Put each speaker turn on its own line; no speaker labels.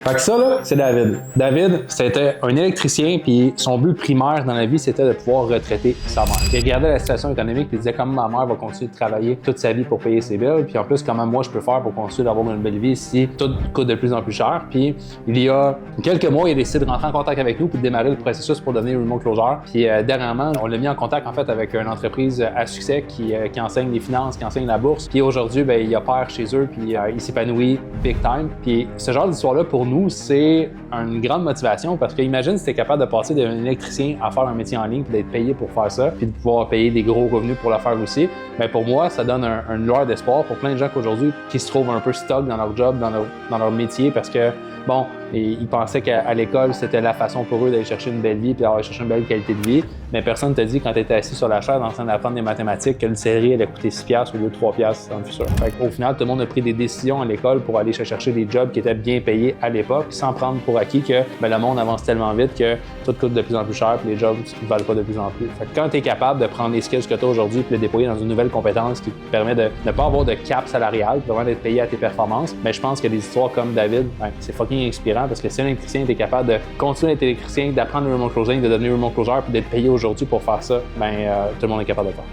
Fait que ça, là, c'est David. David, c'était un électricien, puis son but primaire dans la vie, c'était de pouvoir retraiter sa mère. Il regardait la situation économique, puis il disait comment ma mère va continuer de travailler toute sa vie pour payer ses billes, puis en plus, comment moi je peux faire pour continuer d'avoir une belle vie si tout coûte de plus en plus cher. Puis il y a quelques mois, il a décidé de rentrer en contact avec nous puis de démarrer le processus pour devenir remote closer. Puis dernièrement, on l'a mis en contact en fait avec une entreprise à succès qui enseigne les finances, qui enseigne la bourse. Puis aujourd'hui, ben, il opère chez eux, puis il s'épanouit big time. Puis ce genre d'histoire-là, pour nous, c'est une grande motivation parce que imagine si tu es capable de passer d'un électricien à faire un métier en ligne puis d'être payé pour faire ça, puis de pouvoir payer des gros revenus pour le faire aussi. Bien, pour moi, ça donne une lueur d'espoir pour plein de gens qu'aujourd'hui qui se trouvent un peu stuck dans leur job, dans leur métier parce que, bon, ils pensaient qu'à l'école, c'était la façon pour eux d'aller chercher une belle vie puis d'aller chercher une belle qualité de vie. Mais personne ne t'a dit quand tu étais assis sur la chaise en train d'apprendre des mathématiques que une série allait coûter 6$ au lieu de 3$ dans le futur. Au final, tout le monde a pris des décisions à l'école pour aller chercher des jobs qui étaient bien payés à l'époque sans prendre pour acquis que le monde avance tellement vite que tout coûte de plus en plus cher et les jobs ne valent pas de plus en plus. Fait que quand tu es capable de prendre les skills que tu as aujourd'hui et de les déployer dans une nouvelle compétence qui te permet de ne pas avoir de cap salarial, vraiment d'être payé à tes performances, mais je pense que des histoires comme David, c'est fucking inspirant parce que si un électricien est capable de continuer d'être électricien, d'apprendre le remote closing, de devenir remote closer puis d'être payé aujourd'hui pour faire ça, tout le monde est capable de le faire.